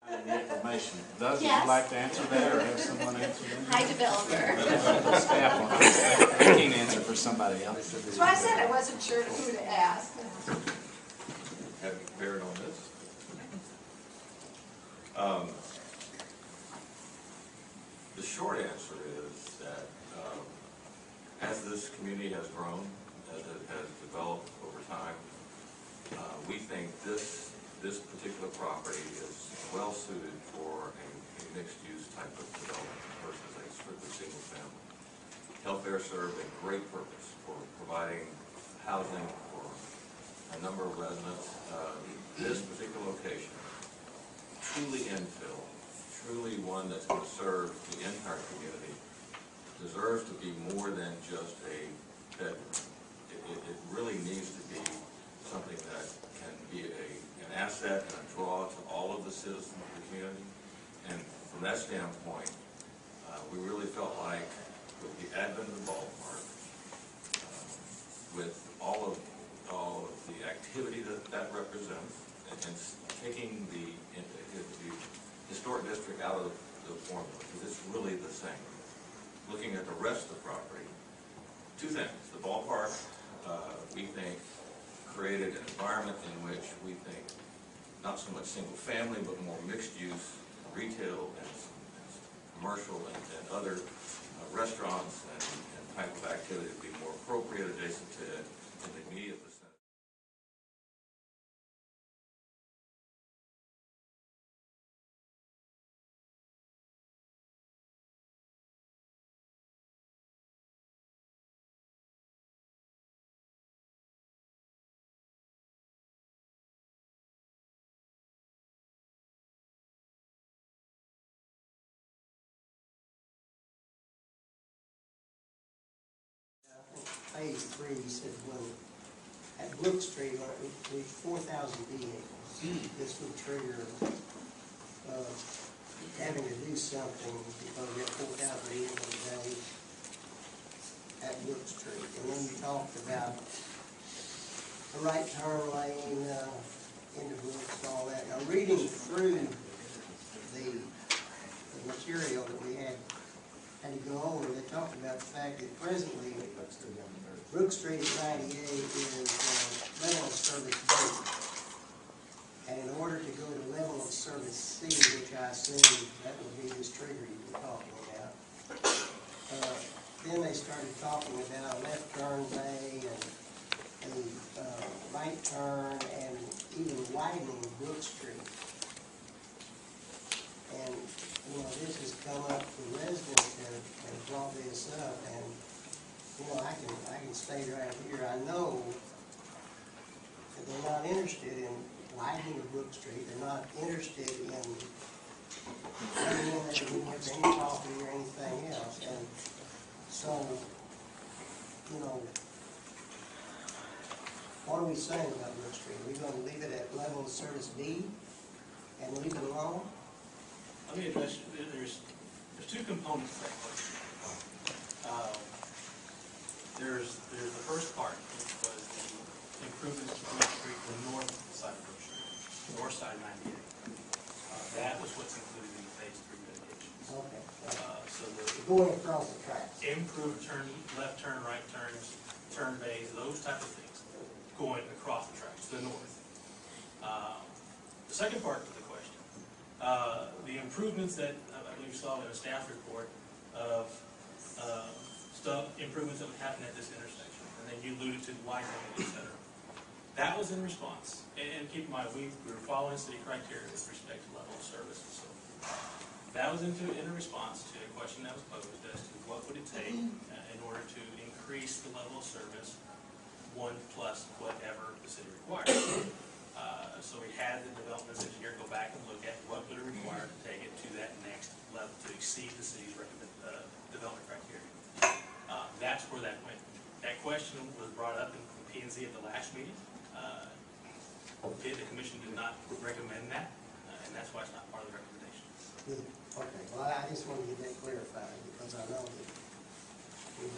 The information. Doug, would Yes. you like to answer that, or have someone answer that? Hi, developer. Staff on this. They can't answer for somebody else. So I said I wasn't sure who to ask. Have you bearing on this? The short answer is that as this community has grown, as it has developed over time, we think this particular property is well suited for a mixed-use type of development versus a strictly single family. Health Fair served a great purpose for providing housing for a number of residents. This particular location, truly infill, truly one that's going to serve the entire community, deserves to be more than just a bedroom. It really needs to be something that can be an asset and a draw to all of the citizens of the community. And from that standpoint, we really felt like with the advent of the ballpark, with all of the activity that represents, and taking the historic district out of the formula, because it's really the same. Looking at the rest of the property, two things. The ballpark, we think, created an environment in which we think not so much single family, but more mixed use, retail and commercial and other restaurants and type of activity would be more appropriate adjacent to it in the immediate vicinity. Phase 3 said, well, at Brook Street, when it reached 4,000 vehicles, this would trigger having to do something because we have 4,000 vehicles a day at Brook Street. And then you talked about a right turn lane into Brooks and all that. Now, reading through the material that we had to go over, they talked about the fact that presently Brook Street at 98 is level of service B. And in order to go to level of service C, which I assume that would be this trigger you were talking about, then they started talking about a left turn bay and a right turn and even widening Brook Street. And you know, this has come up, the residents have brought this up, and, you know, I can state right here, I know that they're not interested in widening the Brook Street, they're not interested in coming in there with any property or anything else, and so, you know, what are we saying about Brook Street? Are we going to leave it at level of service B and leave it alone? Let me address, there's two components to that question. There's the first part, which was the improvements to Brook Street, the north side of Brook Street, north side 98. That was what's included in the phase 3 mitigations. Okay. So Going across the tracks. improved turn, left turn, right turns, turn bays, those type of things, going across the tracks to the north. The second part of the question, the improvements that I believe you saw in a staff report of improvements that would happen at this intersection, and then you alluded to widening, etc. That was in response, and keep in mind we were following city criteria with respect to level of service and so forth. That was in response to a question that was posed as to what would it take in order to increase the level of service 1 plus whatever the city requires. So we had the development engineer go back and look at what would it require to take it to that next level to exceed the city's development criteria. That's where that went. That question was brought up in P&Z at the last meeting. The commission did not recommend that, and that's why it's not part of the recommendation. Okay, well, I just wanted to get that clarified because I know that we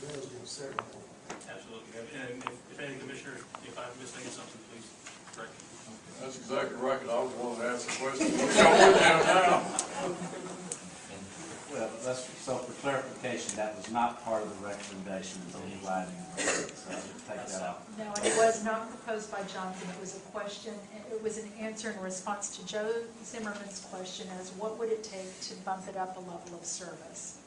really do certain things. Absolutely. And if any commissioner, if I'm missing something, please correct me. That's exactly right, 'cause I was the one that asked the question. Y'all went down now. Well, so for clarification, that was not part of the recommendation until the lighting, so take that out. No, and it was not proposed by Jonathan. It was a question, it was an answer in response to Joe Zimmerman's question as what would it take to bump it up a level of service?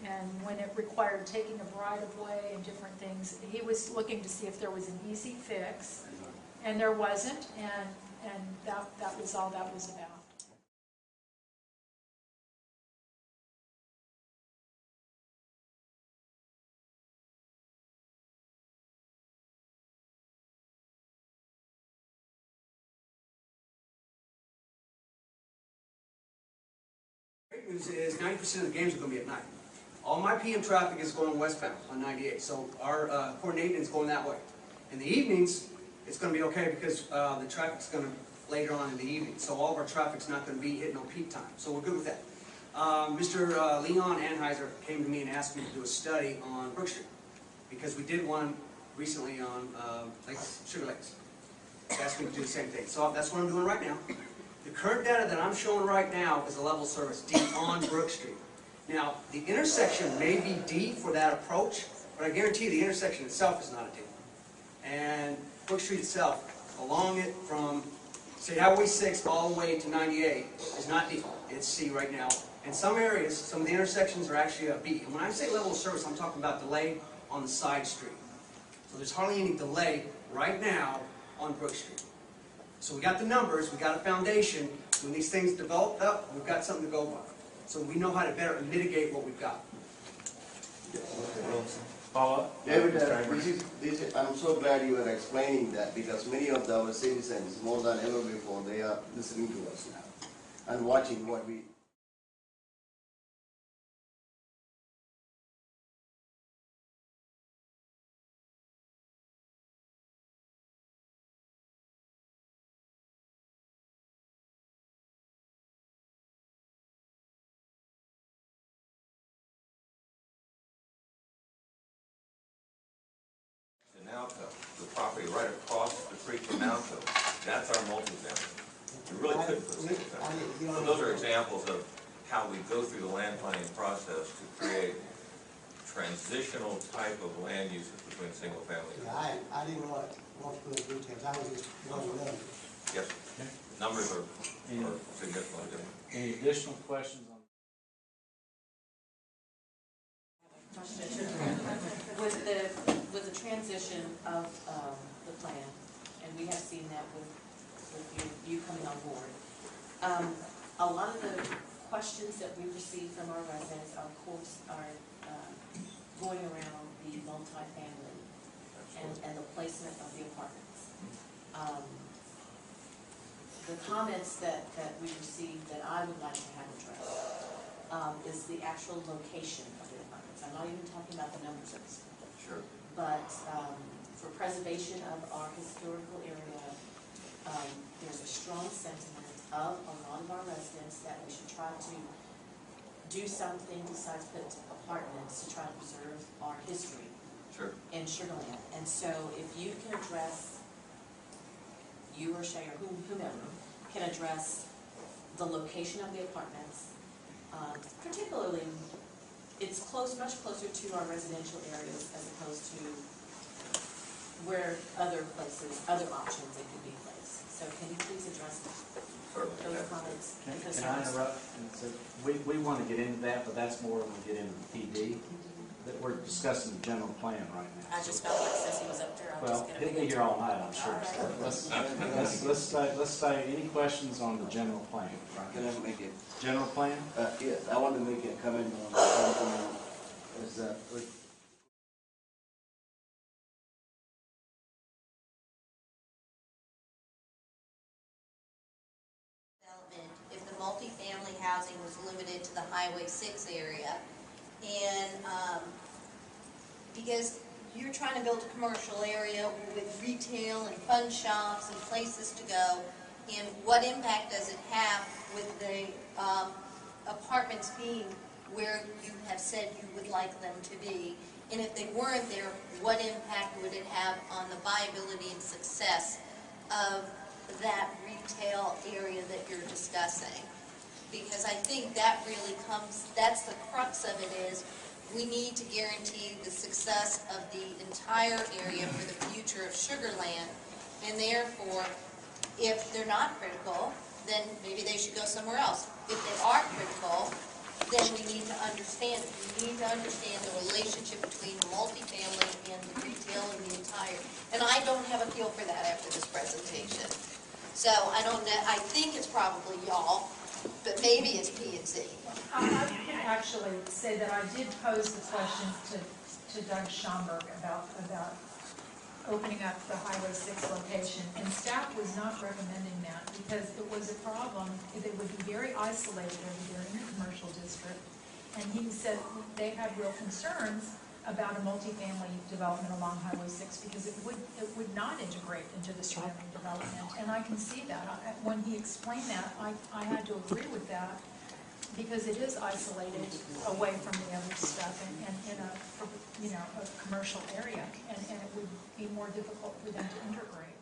And when it required taking of right-of-way and different things, he was looking to see if there was an easy fix, and there wasn't, and that was all that was about. Great news is 90% of the games are going to be at night. All my PM traffic is going westbound on 98, so our coordinating is going that way. In the evenings, it's going to be okay because the traffic's going to later on in the evening, so all of our traffic's not going to be hitting on peak time, so we're good with that. Mr. Leon Anheuser came to me and asked me to do a study on Brook Street because we did one recently on Sugar Lakes. He asked me to do the same thing, so that's what I'm doing right now. The current data that I'm showing right now is a level service D on Brook Street. Now, the intersection may be D for that approach, but I guarantee you the intersection itself is not a D. And Brook Street itself, along it from, say, Highway 6 all the way to 98 is not D. It's C right now. In some areas, some of the intersections are actually a B. And when I say level of service, I'm talking about delay on the side street. So there's hardly any delay right now on Brook Street. So we got the numbers, we got a foundation. When these things develop up, we've got something to go by. So we know how to better mitigate what we've got. Follow up? David, I'm so glad you are explaining that because many of our citizens, more than ever before, they are listening to us now and watching what we. Alto, the property right across the creek from Alto, that's our multifamily. You really couldn't put single family. So those are examples of how we go through the land planning process to create transitional type of land uses between single family. Yeah, I didn't want to go into details, I was just wanting numbers. Yes, numbers are significantly different. Any additional questions on? With the transition of the plan, and we have seen that with you coming on board, a lot of the questions that we receive from our residents are going around the multifamily and the placement of the apartments. The comments that we received that I would like to have addressed is the actual location of the apartments. I'm not even talking about the numbers of the school. Sure. But for preservation of our historical area, there's a strong sentiment of a lot of our residents that we should try to do something besides put apartments to try to preserve our history in Sugar Land. And so if you can address, you or Shay or whomever can address the location of the apartments, particularly it's much closer to our residential areas as opposed to where other options that could be placed. So can you please address those comments? Can I interrupt? We want to get into that, but that's more when we get into the PD. That we're discussing the general plan right now. I just felt like since he was up there, I'm just going to he'll be here all night, I'm sure. Let's say any questions on the general plan. Can I make it? General plan? Yes, I want to make a comment on something is that if the multifamily housing was limited to the Highway 6 area. And because you're trying to build a commercial area with retail and fun shops and places to go, and what impact does it have with the apartments being where you have said you would like them to be? And if they weren't there, what impact would it have on the viability and success of that retail area that you're discussing. Because I think that really comes, that's the crux of it is, we need to guarantee the success of the entire area for the future of Sugar Land. And therefore, if they're not critical, then maybe they should go somewhere else. If they are critical, then we need to understand it. We need to understand the relationship between the multifamily and the retail and the entire. And I don't have a feel for that after this presentation. So I don't know, I think it's probably y'all, but maybe it's P and Z. I can actually say that I did pose the question to Doug Schomburg about opening up the Highway 6 location, and staff was not recommending that because it was a problem. They would be very isolated over there in the commercial district, and he said they had real concerns about a multifamily development along Highway 6 because it would not integrate into the surrounding development, and I can see that. When he explained that, I had to agree with that because it is isolated away from the other stuff and in a commercial area, and it would be more difficult for them to integrate.